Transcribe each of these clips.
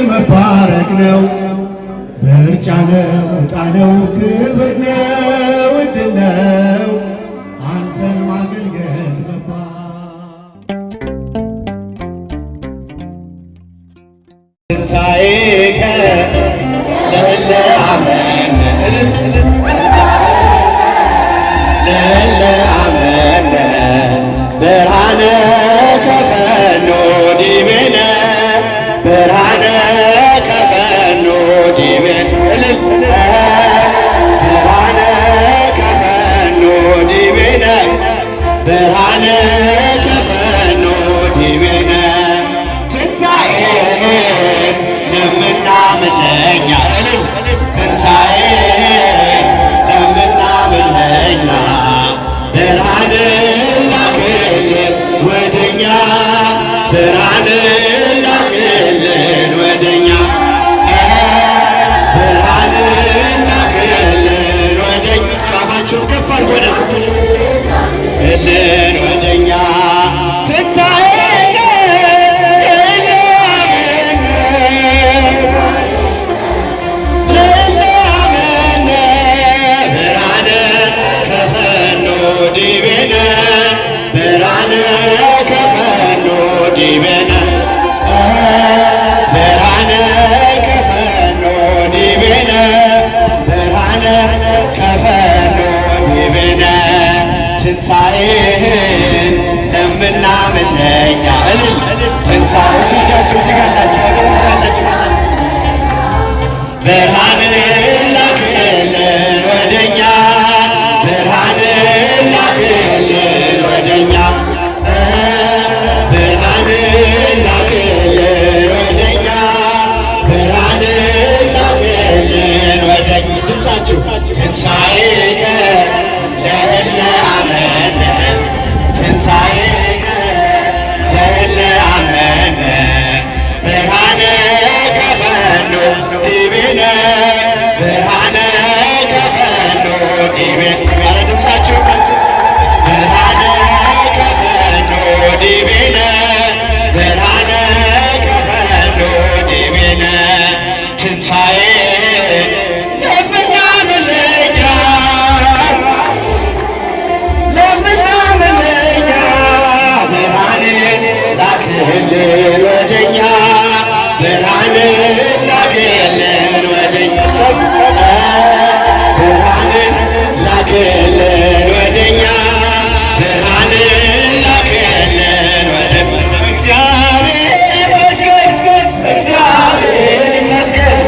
መባረክ ነው ምርጫ ነው ዕጣ ነው ክብር ነው ውድ ነው አንተን ማገልገል ትንሣኤከ ለእለ አመነ ለእለ አመነ ብርሃነ ከፈኖ ዲቤነ ብርሃነ ከፈኖ ዲቤነ ብርሃነ ከፈኖ ዲቤነ ብርሃነ ከፈኖ ዲቤነ ትንሣኤን ለምናምን ለእኛ ትንሣኤን ለምናምን ለእኛ ብርሃን ላክልን ወደኛ ብርሃን ላክልን ወደኛ ብርሃን ላክልን ወደኛ ጫፋችሁን ከፍ አድርጉልን ወደኛ ትንሣኤ ብርሃነ ከፈኖ ዲቤነ ብርሃነ ከፈኖ ዲቤነ ብርሃነ ከፈኖ ዲቤነ ትንሣኤህን ለምናምን ለእኛ እልል ትንሣኤ እጆቻችሁ እዚህ ጋር ናችሁ ብርሃን ላክልን ወደኛ ብርሃን ላክልን ወደኛ ብርሃን ላክልን ወደኛ ብርሃን ላክልን ወደኛ ድምፃችሁ ትንሣኤከ ለእለ አመነ ትንሣኤከ ለእለ አመነ ብርሃነ ከፈኖ ዲቤነ ብርሃነ ከፈኖ ዲቤነ ኧረ ድምፃችሁ ብርሃነ ከፈኖ ዲቤነ ብርሃነ ከፈኖ ዲቤነ ትንሣኤ ለምናምን ለእኛ ብርሃንን ላክልን ወደኛ ብርሃንን ላክልን ወደኛ ብርሃንን ላክልን ወደኛ ብርሃንን ላክልን ወደኛ እግዚአብሔር ይመስገን እግዚአብሔር ይመስገን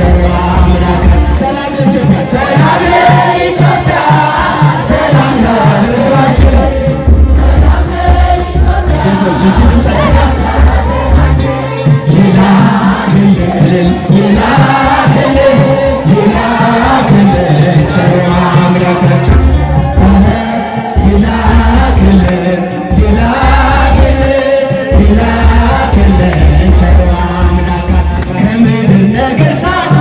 ቸሩ አምላክ ሰላም ለኢትዮጵያ ሰላም ለኢትዮጵያ ሰላም ለሕዝባችን ሴቶች እስቲ ድምፃችሁ ከፍ ይላክልን ይላክልን ይላክልን ቸሩ አምላካችን ይላክልን ይላክልን ይላክልን ቸሩ አምላካችን ከምድር ነገሥታት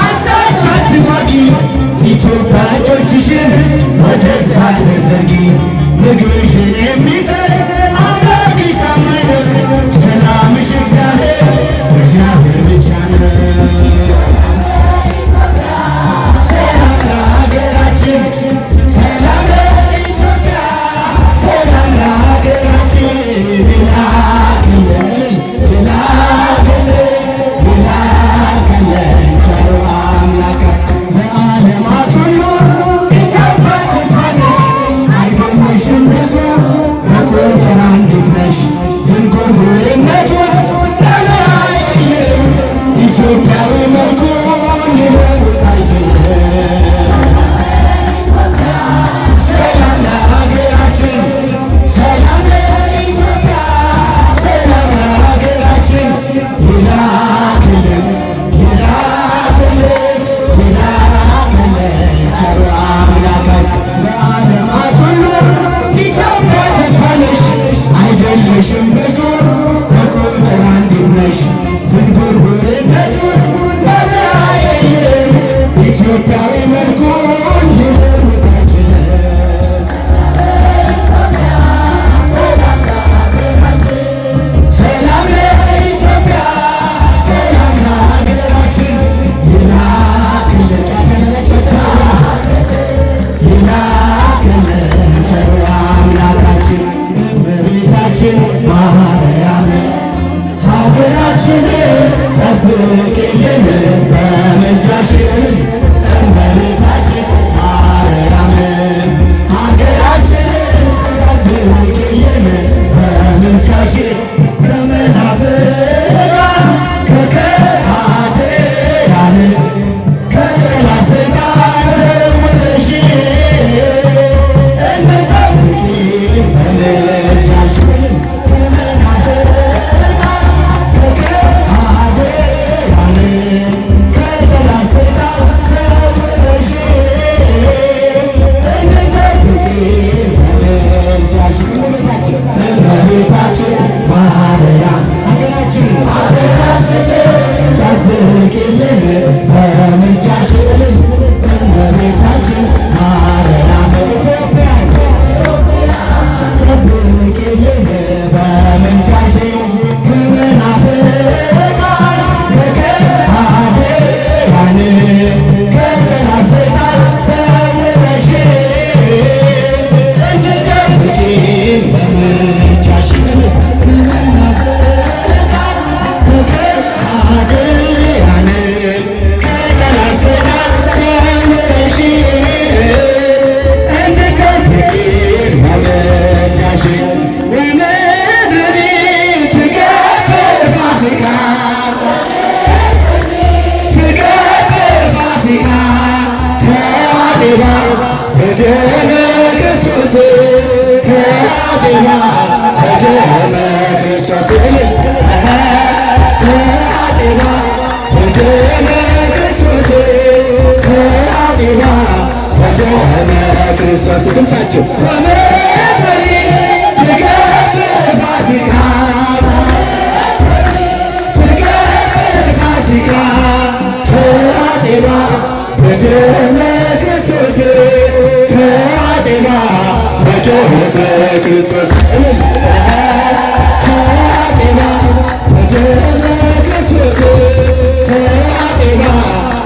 አንዳች አትጓጊ ኢትዮጵያ እጆችሽን ወደ እግዚአብሔር ዘርጊ ምግብሽን የሚሰጥ አምላክሽ ታማኝ ነው ሰላምሽ እግዚአብሔር እግዚአብሔር ብቻ ነው። ሰላም ለሀገራችን ሰላም ለኢትዮጵያ ሰላም ለሀገራችን ይላክልን ይላክልን ይላክልን ቸሩ አምላክ ለዓለማት ሁሉ ኢትዮጵያ ተስፋ ነሽ አይገኝሽም ብዙ በቁጥር አንዲት ነሽ ዝንጉርጉርነቱን ለምን አይቀይርም ኢትዮጵያዊ መልኩን ሊለውጥ አይችልም። ሰላም ለሀገራችን ሰላም ለኢትዮጵያ ሰላም ለሀገራችን ይላክልን ይላክልን ይላክልን ቸሩ አምላካችን ለዓለማት ሁሉ ኢትዮጵያ ተስፋ ነሽ አይደለሽም ብዙ በቁጥር አንዲት ነሽ ዝንጉርጉርነቱን ለምን አይቀይርም ኢትዮጵያዊ መልኩን ሊለውጥ አይችልም። ሰላም ለኢትዮጵያ ሰላም ለሀገራችን ይላክልን ይላክልን ቸሩ አምላካችን እመቤታችን ማርያም ሀገራችንን ጠብቂልን በምልጃሽ እመቤታችን ማርያም ሀገራችንን ጠብቂልን በምልጃሽ ከመናፍቃን ከከሃዲያን ከጠላት ሰይጣን ሰውረሽ እንድትጠብቂን በምልጃሽ ከመናፍቃን ከከሃዲያን ከጠላት ሰይጣን ሰውረሽ እንድትጠብቂን በምልጃሽ እመቤታችን ማርያም ሀገራችንን ጠብቂልን በምልጃሽ እመቤታችን ማርያም ኢትዮጵያን ጠብቂልን በምልጃሽ ከመናፍቃን ከከሃዲያን ከጠላት ሰይጣን ሰውረሽ እንድትጠብቂን በምልጃሽ ከመናፍቃን ከከሃዲያን ከጠላት ሰይጣን ሰውረሽ እንድትጠብቂን በምልጃሽ ወምድሪ ትገብር ፋሲካ ትገብር ፋሲካ ተዋዜማ በደመ ክርስቶስ ተዋዜማ በደመ ክርስቶስ ተዋዜማ በደመ ክርስቶስ ተዋዜማ በደመ ክርስቶስ ድምፃችሁ ወምድሪ ትገብር ፋሲካ ትገብር ፋሲካ ተዋዜማ በደመ ክርስቶስ ተዋዜማ በደመ ክርስቶስ ተዋዜማ በደመ ክርስቶስ ተዋዜማ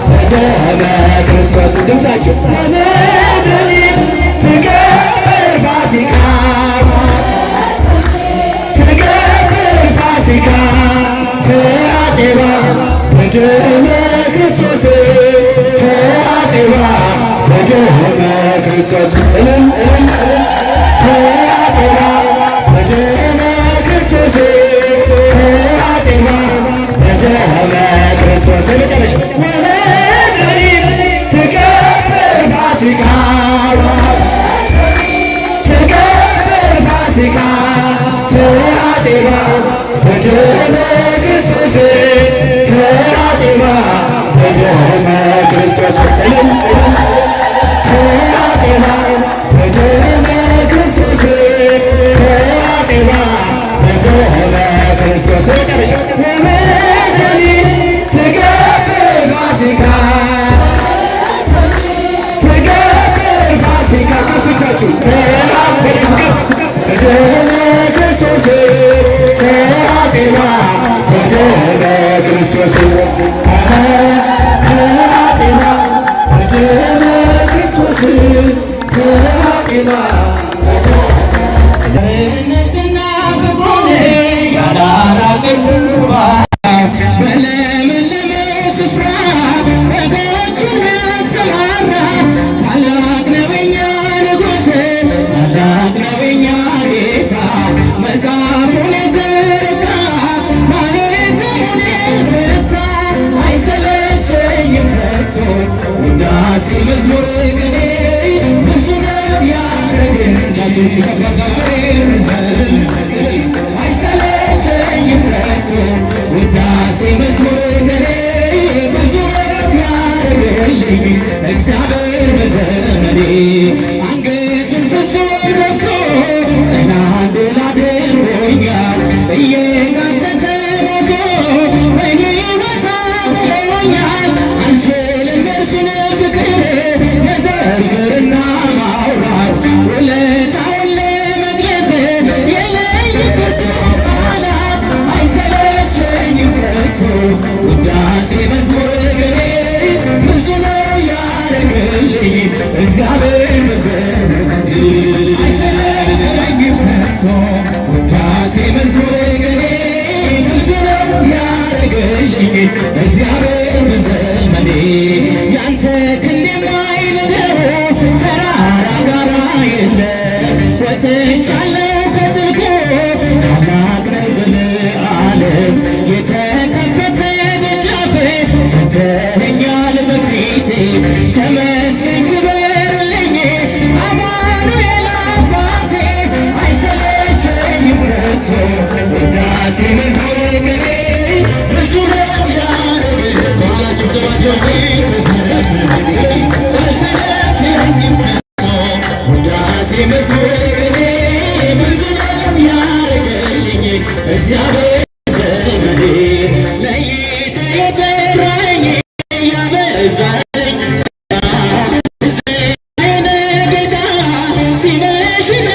በደመ ክርስቶስ ድምፃችሁ ለምድሪ ትገብር ፋሲካ ትገብር ፋሲካ ተዋዜማ በደመ ክርስቶስ ተዋዜማ በደመ ክርስቶስ ተዋዜማ በደመ ክርስቶስ ተዋዜማ በደመ ክርስቶስ በደመ ክርስቶስ ተአጽባ በደመ ክርስቶስ ተአጽባ በደመ ክርስቶስ ወመድኃኒ ትገብር ፋሲካ ትገብር ፋሲካ ከፍቻችሁ በደመ ክርስቶስ ተአጽባ በደመ ክርስቶስ ተአጽባ በደመ ክርስቶስ ተአጽባ ቸርነትና ፍቅሩን ያላራቀኝ በለመለመው ስፍራ በጎቹን ያሰማራ ታላቅ ነው የኛ ንጉሥ ታላቅ ነው የኛ ጌታ መጽሐፉን የዘረጋ ማኅተሙን የፈታ አይሰለቸኝም ከቶ ውዳሴ መዝሙር ቅኔ ብዙ ነው ያደረገኝ እጃችን ሲከፈታቸው አይሰለቸኝም ከቶ ውዳሴ መዝሙር ቅኔ ብዙ ነው ያደረገልኝ እግዚአብሔር በዘመኔ አንገቱን ፍጹም ደፍቶ ቀና እንድል አድርጎኛል እየጋተተ ሞቶ በሕይወት አቁሞኛል አልችልም እርሱን ፍቅር መዘርዘርና ማውራት ውለታውን ለመግለጽ የለኝም ብርቱ ቃላት አይሰለቸኝም ከቶ ውዳሴ መዝሙር ቅኔ ብዙ ነው ያደረገልኝ እግዚአብሔር በዘመኔ አይሰለቸኝም ከቶ ውዳሴ መዝሙር ቅኔ ብዙ ነው ያደረገልኝ እግዚአብሔር በዘመኔ ያንተ ክንድ የማይነደው ተራራ ጋራ የለም ወጥቻለሁ ከጥልቁ ታላቅ ነህ ዘለዓለም የተከፈተ ደጃፍ ሰጥተኸኛል በፊቴ ተመስገን ክበርልኝ አማኑኤል አባቴ አይሰለቸኝም ከቶ ውዳሴ መዝሙር ቅኔ ብዙ ነው አይሰለቸኝም ከቶ ውዳሴ መዝሙር ቅኔ ብዙ ነው ያደረገልኝ እግዚአብሔር ዘመኔ ለይተህ የጠራኸኝ ያበዛኸኝ ጌታ ሲመሽና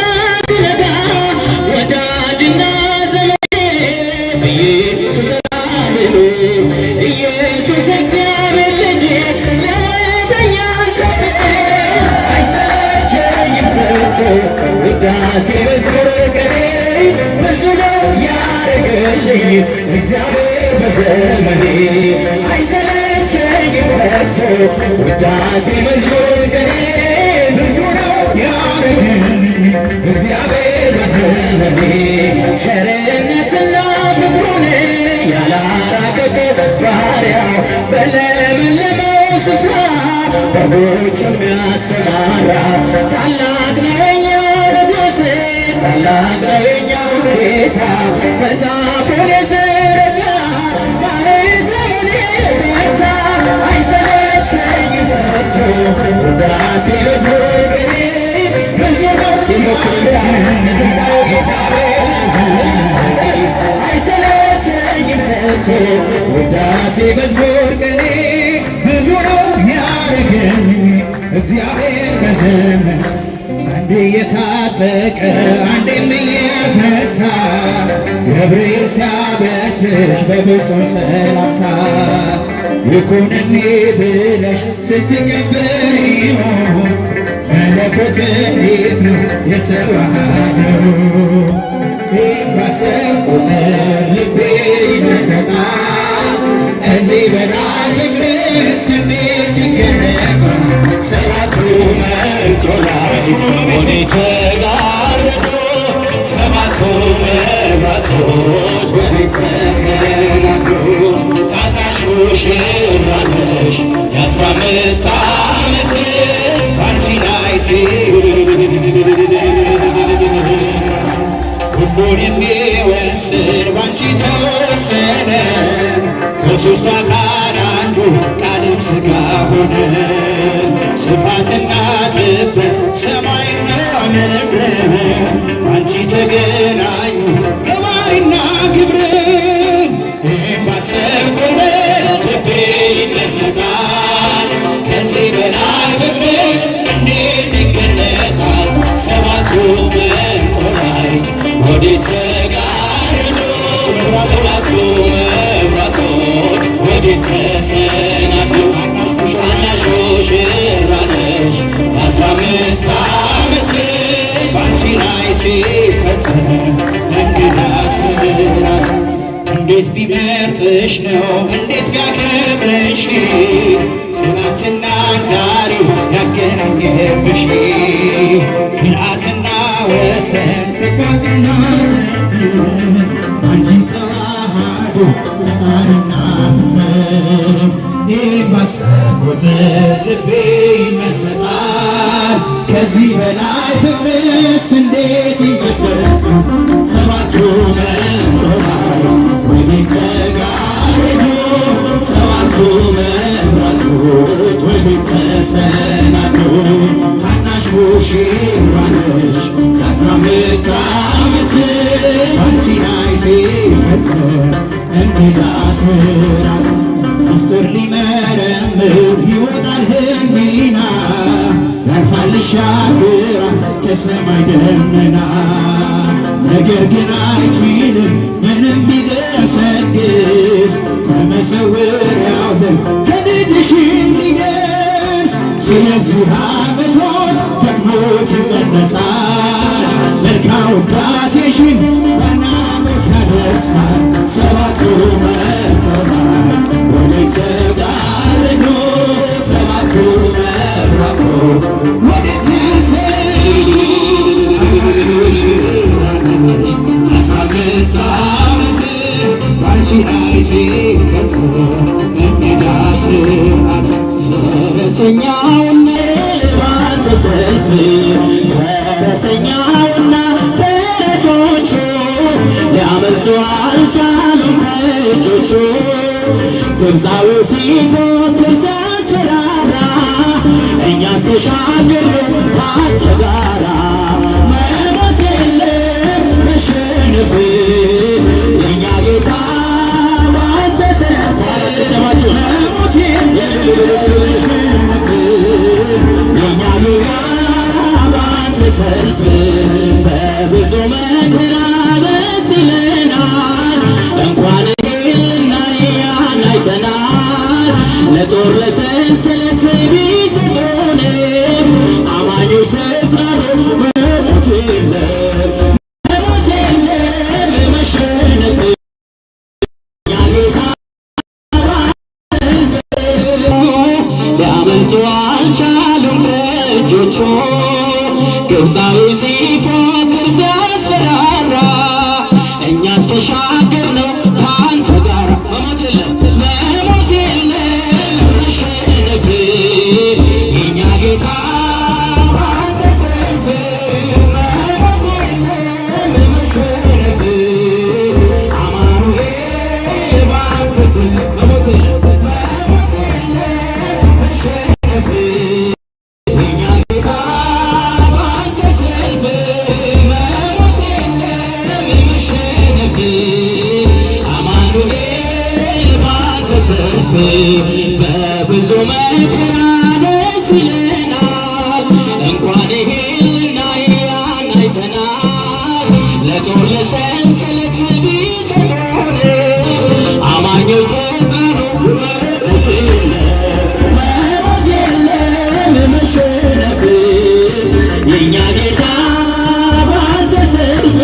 ሲነጋ ወዳጅና ዘመዴ ብዬ ስጠራህ ኢየሱስ እግዚአብሔር ልጅ ለወጠኛ አንተ ፍቅር አይሰለቸኝም ከቶ ውዳሴ መዝሙር ቅኔ ብዙ ነው ያደረገልኝ እግዚአብሔር በዘመኔ አይሰለቸኝም ከቶ ውዳሴ መዝሙር ቅኔ ብዙ ነው ያደረገልኝ እግዚአብሔር በዘመኔ ቸርነትና ፍቅሩን ያላራቀቀ ባሪያው በለመለመው ስፍራ በጎቹን ሚያሰማራ ታላቅ ነው የኛ ንጉሥ ታላቅ ነው የኛ ጌታ መጽሐፉን የዘረጋ ማኅተሙን የፈታ አይሰለቸኝም ከቶ ውዳሴ መዝሙር ቅኔ ብዙ ነው ትንሣኤው እግዚአብሔር አይሰለቸኝም ከቶ ውዳሴ መዝሙር ቅኔ ብዙ ነው ያደረገልኝ እግዚአብሔር በዘመን አንዴ የታጠቀ አንዴም እየፈታ ገብርኤል ሲያበስርሽ በፍጹም ሰላምታ ይኩንኒ ብለሽ ስትቀበይው መለኮት እንዴት ነው የተዋሃደው ባሰብ ቁጥር ልቤ ይደሰታል ከዚህ በላይ ፍቅርስ እንዴት ይገለጣል ሰባቱ መንጦላዕት ሆኔ ተጋረዶ ሰባቱ መብራቶች ወደ ተሰናዱ ታናሽ ሙሽራ ነሽ የ15 ዓመት ባንቺ ላይ ሁሉን የሚወስን ባንቺ ተወሰነ ከሦስቱ አካል አንዱ ቃልም ሥጋ ሆነ። ስፋትና ጥበት ሰማይና ምድር አንቺ ተገናኙ ገባሪና ክብር። ይህም ባሰብኩ ቁጥር ልቤ ይመሰጣል። ከዚህ በላይ ፍቅርሽ እንዴት ይገለጣል? ሰባቱ መላእክት ወዴት ተጋረዱ? ሰባቱ መብራቶች ወዴት ተሰናዱ? ታናሽ ሙሽራ ነሽ የ15 ዓመት ልጅ ባንቺ ላይ ሲፈጸም እንግዳ ስራት። እንዴት ቢመርጥሽ ነው እንዴት ቢያከብርሽ ትናንትና ዛሬ ያገናኘብሽ ምልአትና ወሰን ስፋትና ጥልቀት አንቺን ተዋህዶ ፈጣሪና ፍጥረት። ይህም ባሰብኩ ቁጥር ልቤ ይመሰጣል። ከዚህ በላይ ፍቅርስ እንዴት ይመሰጣል? ሰባቱ መላእክት ወዴት ተጋረዱ? ሰባቱ መብራቶች ወዴት ተሰናዱ? ታናሽ ሙሽራ ነሽ የ15 ዓመት አንቺ ላይ ሲፈጸም እንግዳ ስራት። ምስጢር ሊመረምር ይወጣል ሕሊና ያልፋል ይሻገራል ከሰማይ ደመና። ነገር ግን አይችልም ምንም ቢገሰግስ ከመሰወሪያው ዘንድ ከልጅሽ ሊደርስ። ስለዚህ አቅቶት ደክሞት ይመለሳል መልካም ውዳሴሽን በናፍቆት ያደርሳል። ሰባቱ መላእክት ወዴት ተጋረዱ? ሰባቱ መብራቶች ወዴት ተሰናዱ? 15 ዓመት ባንቺ ላይ ሲፈጸም እንግዳ ስርዓት። ፈረሰኛውና ባንተ ሰልፍ ፈረሰኛውና ፈረሶቹ ሊያመልጡ አልቻሉም ከእጆቹ። ግብፃዊው ሲፎክር ሲያስፈራራ እኛስ ተሻገርን ካንተ ጋራ። መሞት የለም መሸነፍ የእኛ ጌታ ባንተ ሰልፍ መሞት የለም መሸነፍ የእኛ ጌታ ባንተ ሰልፍ። በብዙ መከራ ደስ ይለናል እንኳን ያን አይተናል። ለጦር ለሰንሰለት ቢሰጡንም አማኞች ተጽናኑ መሞት የለም መሞት የለም መሸነፍ እኛ ጌታ ሊያመልጡ አልቻሉም ከእጆቹ። ግብፃዊ ሲፎክር ሲያስፈራራ እኛስ ተሻገርነው ካንተ ጋር። መሞት የለም መሞት የለም መሸነፍ የእኛ ጌታ ባንተ ሰልፍ። መሞት የለም መሸነፍ አማኑኤል ባንተ ሰልፍ። መሞት የለም መሞት የለም መሸነፍ የእኛ ጌታ ባንተ ሰልፍ። መሞት የለም መሸነፍ አማኑኤል ባንተ ሰልፍ። በብዙ መከራ ደስ ይለናል እንኳን ይሄንና ያን አይተናል። ለጦር ለሰንሰለት ቢሰጡንም አማኞች ተጽናኑ መሞት የለም መሞት የለም መሸነፍ የእኛ ጌታ ባንተ ሰልፍ።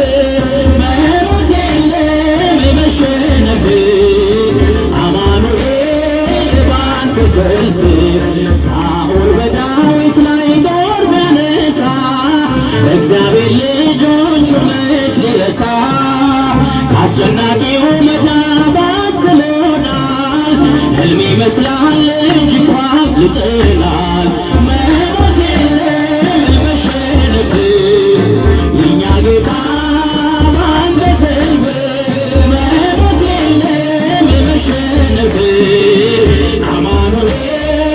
መሞት የለም መሸነፍ አማኑኤል ባንተ ሰልፍ። ሳኦል በዳዊት ላይ ጦር ቢያነሳ እግዚአብሔር ልጆቹን መች ሊረሳ? ከአስጨናቂው መዳፍ አስጥሎናል። ሕልም ይመስላል እንጂ እንኳን ልጥላል። መሞት የለም መሸነፍ የእኛ ጌታ ባንተ ሰልፍ። መሞት የለም መሸነፍ አማኑኤል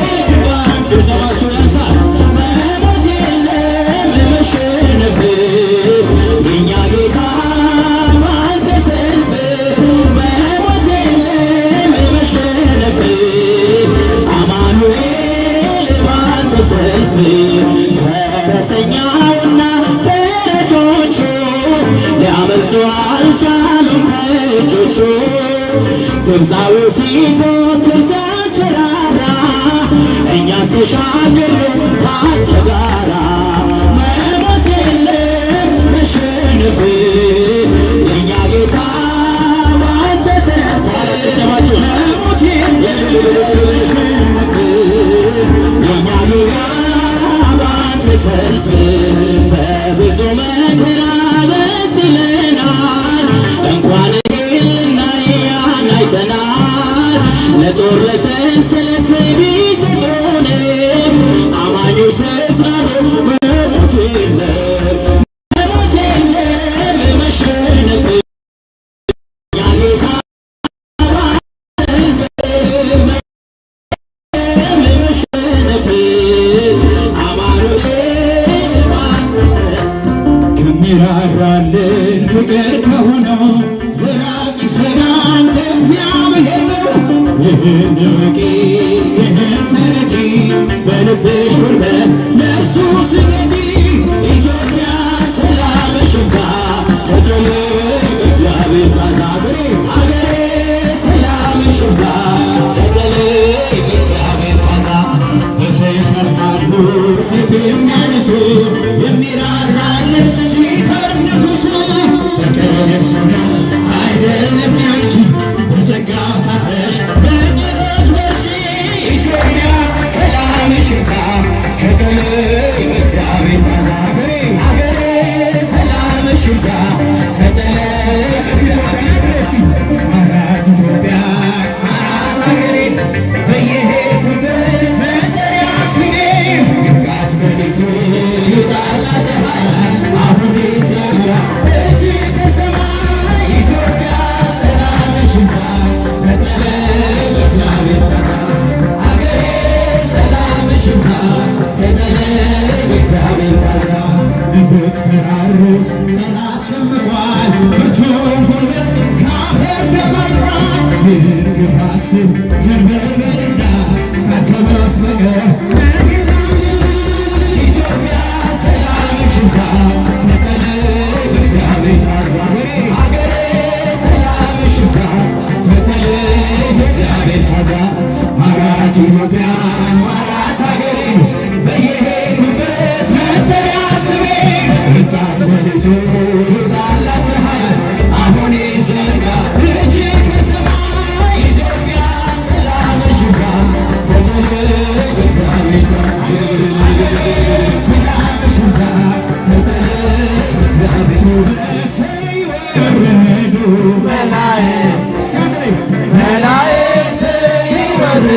አልቻሉም ከእጆቹ ግብፃዊው ሲፎክር ሲያስፈራራ እኛስ ተሻገርን ካንተ ጋራ መሞት የለም መሸነፍ የእኛ ጌታ ባንተ ሰፍሯል። ጭብጨባችሁ መሞት የለም መሸነፍ የእኛ ጌታ ባንተ ሰልፍ በብዙ መከራ ደስ ይለናል እንኳን ያን አይተናል ለጦር ለሰንሰለት ቢሰጡንም አማኞች ተጽናኑ መሞት የለም መሞት የለም መሸነፍ እኛ ጌታ መሸነፍ አማኑኤል ከሚራራልን ፍቅር ከሆነው ዘላቂ ሰላም ከእግዚአብሔር ነው። ይህን እወቂ ይህን ተረጂ በልብሽ ጉልበት ለእርሱ ስገጂ። ኢትዮጵያ ሰላምሽ ይብዛ ተጠለይ በእግዚአብሔር ታዛ አገሬ ሰላምሽ ይብዛ ተጠለይ በእግዚአብሔር ታዛ በሰይፍ ያልቃሉ ሰይፍ የሚያነሱ የሚራራልን ሲፈር ንጉሡ ፍቅር የእሱ ነው አይደለም ያንቺ በጸጋ ታጥበሽ በጸሎት በርቺ። ኢትዮጵያ ሰላምሽ ይብዛ ተጠለይ በእግዚአብሔር ታዛ አገሬ ሰላምሽ ይብዛ ተጠለይ አራት ኢትዮጵያ አራት አገሬ በየሄድኩበት መጠሪያ ስሜ ይብቃት በሌቱ ይውጣላ ፀሐይ አሁን ይዘጋ እጅ ከሰማይ ኢትዮጵያ ሰላምሽ ይብዛ ተጠለይ በእግዚአብሔር ታዛ አገሬ ሰላምሽ ይብዛ ተጠለይ በእግዚአብሔር ታዛ እንድትፈራርስ ጠላት ሸምቷል ብርቱን ጉልበት ካፈር ደባይቷል ይህን ግፍ አስብ ዘንበልበልና ካንተ በስተቀር ኢትዮጵያ ሰላምሽ ይብዛ ተጠለይ በእግዚአብሔር ታዛ አገሬ ሰላምሽ ይብዛ ተጠለይ በእግዚአብሔር ታዛ አራት ኢትዮጵያ አራት አገሬ በየሄድኩበት መጠሪያ ስሜ ይብቃት በሌቱ ይውጣላት ፀሐይ አሁን ይዘጋ እጅ ከሰማይ ኢትዮጵያ ሰላምሽ ይብዛ ተጠለይ በእግዚአብሔር ታዛ ሰላምሽ ይብዛ ተጠለይ በእግዚአብሔር ይወረዱ መላእክት ይወርዱ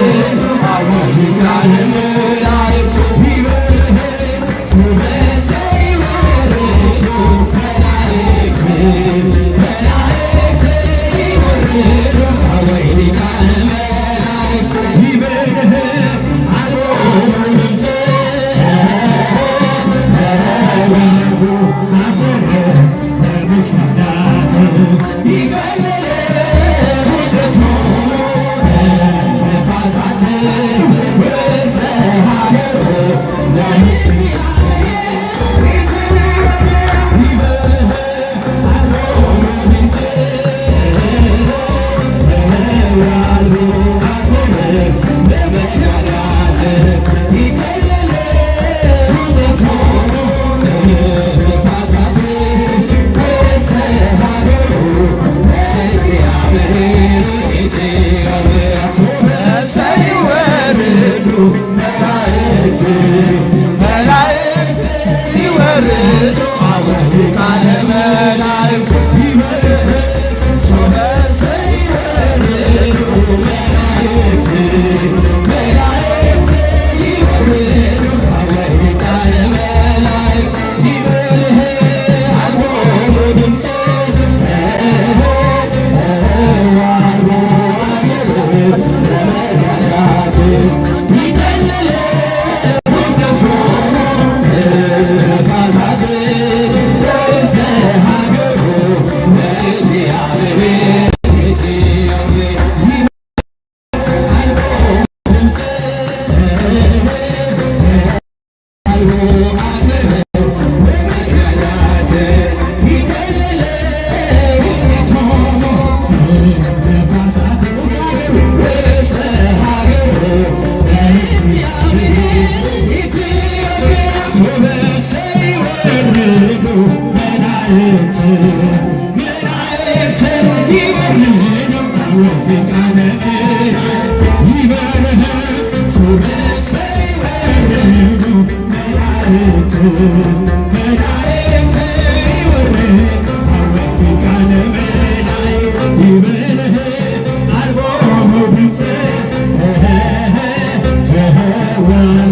አሁን ሊቃነ መላእክት መላእክት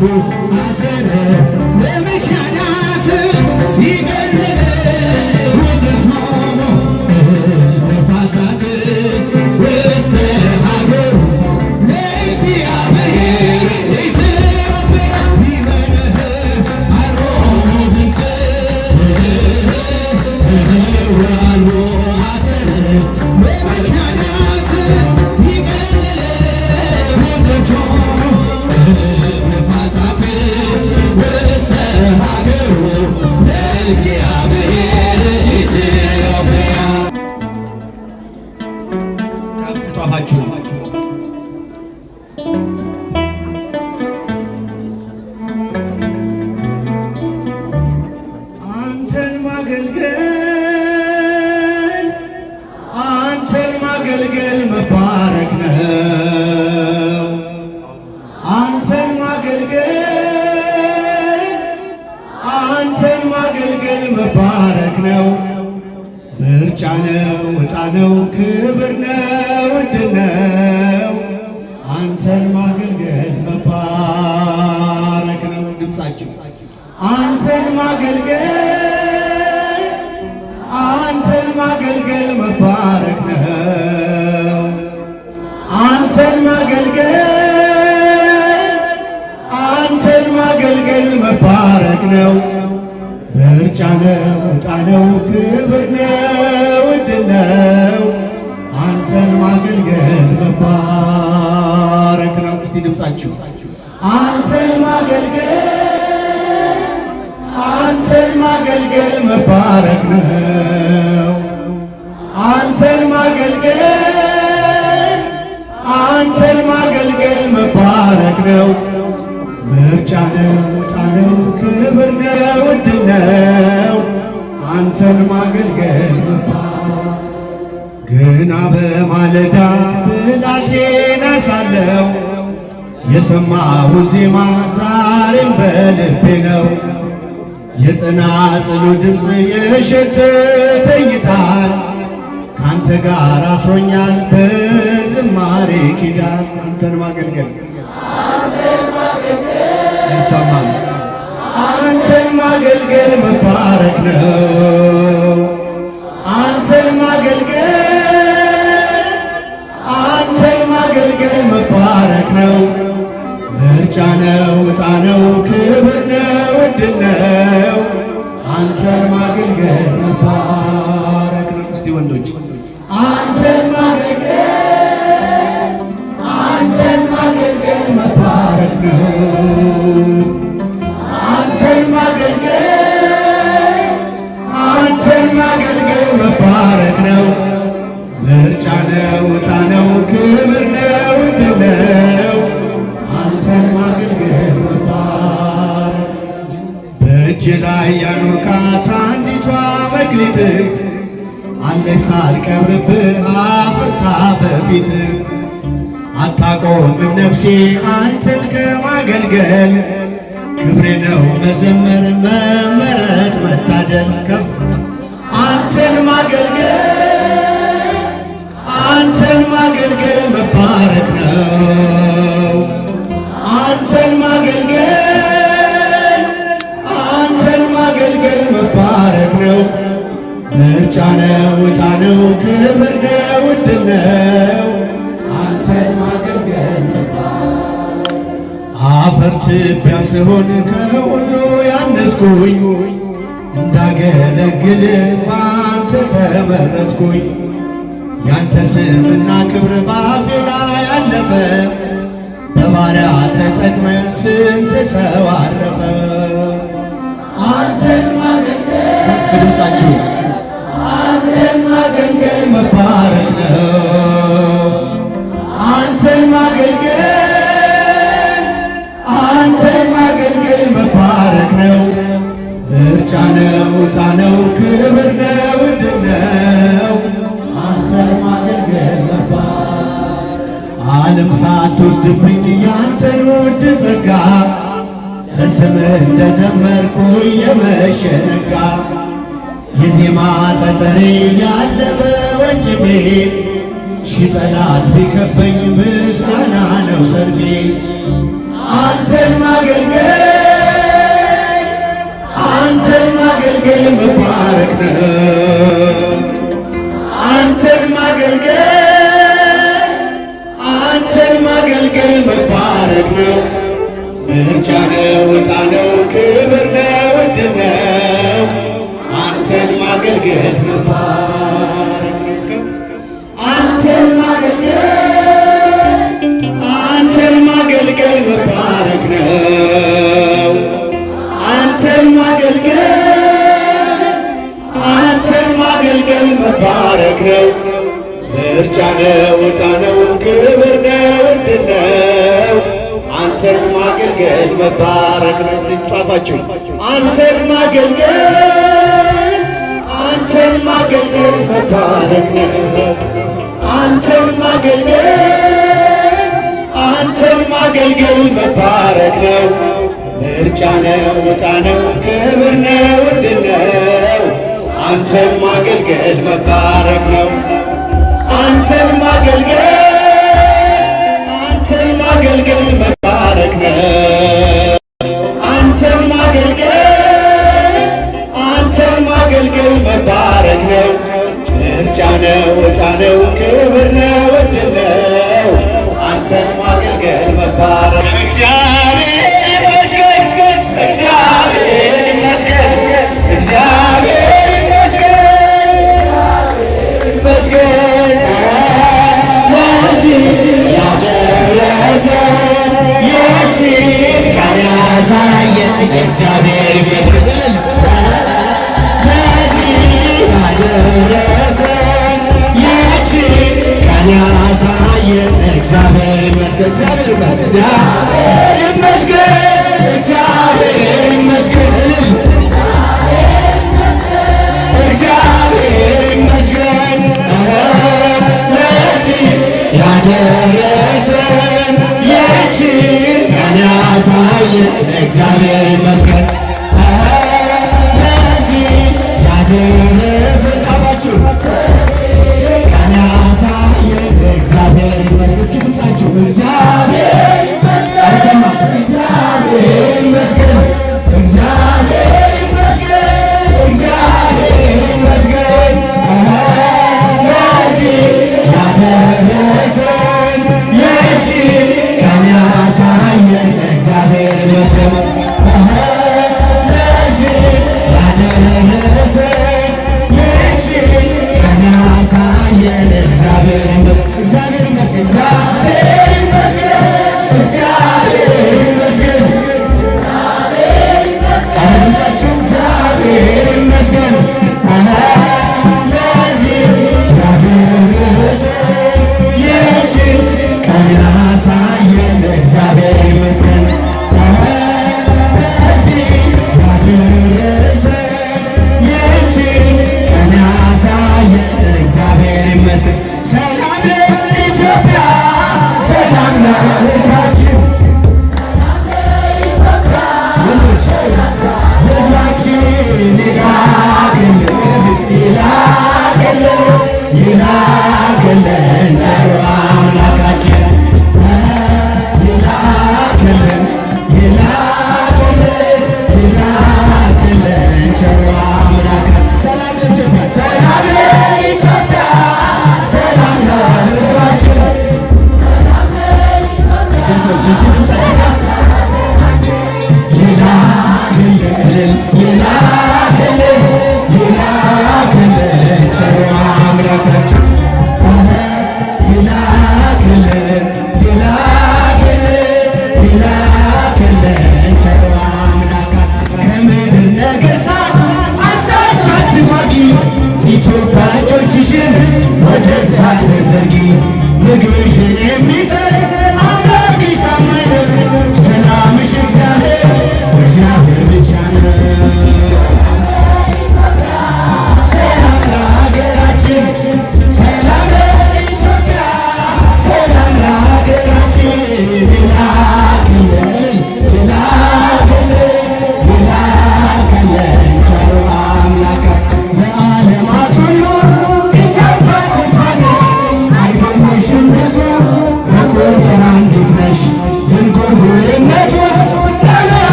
ዘውዱ አሰረ በምክንያት ይገለለ ውዘቶሙ ነፋሳት ውስተ ሀገሩ ለእግዚአብሔር ኢትዮጵያ ይመንህ አልቦሙ ድምፅ ወአልቦ አሰረ በምክንያት ይገለለ ውዘቶሙ ነፋሳት ውስተ ሀገሩ ለእግዚአብሔር ኢትዮጵያ ጣፋችሁ አንተን ማገልገል መባረክ ነው። አንተን ማገልገል መባረክ ነው። ምርጫ ነው፣ ዕጣ ነው፣ ክብር ነው፣ ዕድል ነው። አንተን ማገልገል መባረክ ነው። ድምፃችሁ አንተን ማገልገል መባረክ ነው። አንተን ማገልገል መባረክ ነው። ምርጫ ነው፣ ዕጣ ነው፣ ክብር ነው፣ ዕድል ነው። አንተን ማገልገል መባረክ ነው። እስቲ ድምፃችሁ አንተን ማገልገል መባረክ ነው። አንተን ማገልገል መባረክ ነው። ምርጫ ነው፣ ዕጣ ነው፣ ክብር ነው፣ ዕድል ነው። አንተን ማገልገል መባረክ ገና በማለዳ ብላቴና ሳለሁ የሰማሁት ዜማ ዛሬም በልቤ ነው። የጸናጽሉ ድምፅ የሸተተኝ ዕጣን ካንተ ጋር አስሮኛል በዝማሬ ኪዳን። አንተን ማገልገል ይሰማል። አንተን ማገልገል መባረክ ነው። አንተን ማገልገል መባረክ ነው። ምርጫ ነው፣ ዕጣ ነው፣ ክብር ነው፣ ዕድል ነው። አንተን ማገልገል መባረክ ነው። እስቲ ወንዶች አንተን ማገልገል መባረክ ነው። አንተን ማገልገል መባረክ ነው። ምርጫ ነው፣ ዕጣ ነው፣ ክብር ነው፣ ዕድል ነው። አንተን ማገልገል መባረክ በእጅ ላይ ያኖርካት አንዲቷ መክሊት አለች ሳልቀብርብህ አፍርታ በፊት አታቆምም ነፍሴ አንተን ከማገልገል ክብሬ ነው መዘመር መመረጥ መታደል ከፍ አንተን ማገልገል መባረክ ነው። አንተን ማገልገል መባረክ ነው። ምርጫ ነው፣ ዕጣ ነው፣ ክብር ነው፣ ዕድል ነው። አንተን ማገልገል አፈር ትቢያ ስሆን ከሁሉ ያነስኩኝ እንዳገለግል ባንተ ተመረጥኩኝ። ያንተ ስምና ክብር ባፌ ላይ አለፈ በባሪያ ተጠቅመ ስንት ሰው አረፈ። አንተን ማገልገል ድምፃችሁ አንተን ማገልገል መባረክ ነው። አንተን ማገልገል መባረክ ነው። ምርጫ ነው፣ ዕጣ ነው፣ ክብር ነው፣ ዕድል ነው። አንተን ማገልገል መባረክ ዓለም ሳትወስድብኝ ያንተን ውድ ጸጋ ለስምህ እንደዘመርኩ የመሸነጋ የዜማ ጠጠሬ ያለ በወንጭፌ ሺህ ጠላት ቢከበኝ ምስጋና ነው ሰልፌ። አንተን ማገልገል አንተን ማገልገል መባረክ ነው። አንተን ማገልገል አንተን ማገልገል መባረክ ነው። ምርጫ ነው፣ ዕጣ ነው፣ ክብር ነው፣ ዕድል ነው። አንተን ማገልገል መባረክ ነው። አንተን ማገልገል አንተን ማገልገል መባረክ ነው። አንተን ማገልገል አንተን ማገልገል መባረክ ነው። ምርጫ ነው፣ ዕጣ ነው፣ ክብር ነው፣ ዕድል ነው። አንተን ማገልገል መባረክ ነው። ሲጣፋችሁ አንተን ማገልገል አንተን ማገልገል መባረክ ነው። አንተን ማገልገል አንተን ማገልገል መባረክ ነው። ምርጫ ነው፣ ዕጣ ነው፣ ክብር ነው፣ ዕድል ነው። አንተን ማገልገል መባረክ ነው። አንተን ማገልገል አንተን ማገልገል መባረክ ነው። አንተን ማገልገል አንተን ማገልገል መባረክ ነው። ምርጫ ነው፣ ዕጣ ነው፣ ክብር ነው፣ ዕድል ነው። አንተን ማገልገል መባረክ ነው። እግዚአብሔር ይመስገን፣ እግዚአብሔር ይመስገን፣ እግዚአብሔር ይመስገን፣ ይመስገን ለዚህ ያደረሰን የዚህን ቀን ያሳየን እግዚአብሔር ይመስገን። ለዚህ ያደረሰን ይህችን ቀን ያሳየን እግዚአብሔር ይመስገን። እግዚአብሔር ይመስገን፣ እግዚአብሔር ይመስገን፣ እግዚአብሔር ይመስገን ለዚህ ያደረሰን ይህችን ቀን ያሳየን እግዚአብሔር ይመስገን። ለዚህ ያደረሰን ጣፋችሁ ቀን ያሳየን እግዚአብሔር ይመስገን። እስኪ ድምፃችሁ እግዚአብሔር አይሰማም? እግዚአብሔር ይመስገን፣ እግዚአብሔር ይመስገን፣ እግዚአብሔር ይመስገን ለዚህ ያደረሰን ይህችን ቀን ያሳየን እግዚአብሔር ይመስገን።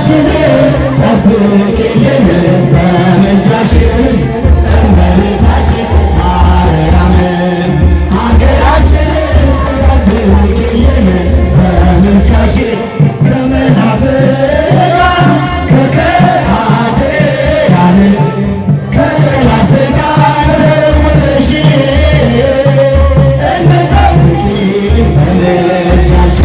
ሀገራችንን ጠብቂልን በምልጃሽ እመቤታችን ማርያም ሀገራችንን ጠብቂልን በምልጃሽ ከመናፍቃን ከከሃዲያን ከጠላት ሰይጣን ሰውረሽ እንድትጠብቂን በምልጃሽ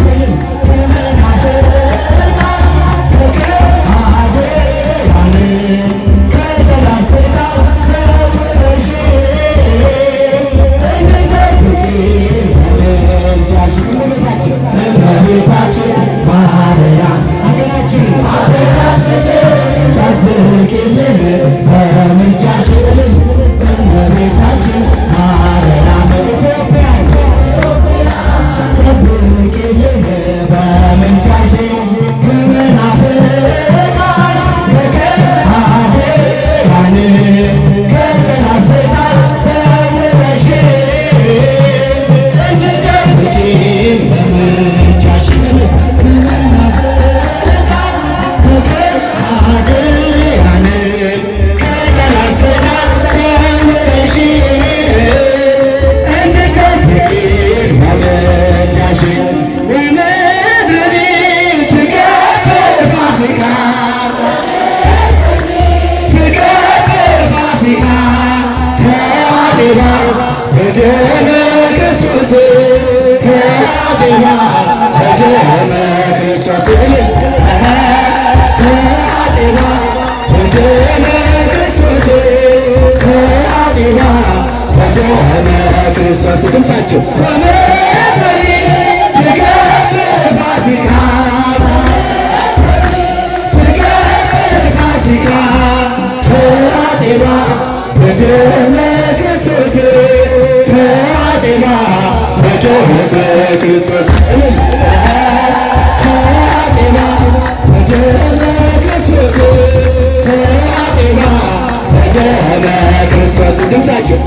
በደመ ክርስቶስ ተአዜባ በደመ ክርስቶስ ተአዜባ በደመ ክርስቶስ ተአዜባ በደመ ክርስቶስ ድምፃችሁ በምድሪ ትገብር ፋሲካ ትገብር ፋሲካ ተአዜባ በደመ ክርስቶስ ተአዜባ በደመ ክርስቶስ ተአዜባ በደመ ክርስቶስ ተአዜባ በደመ ክርስቶስ ድምፃችሁ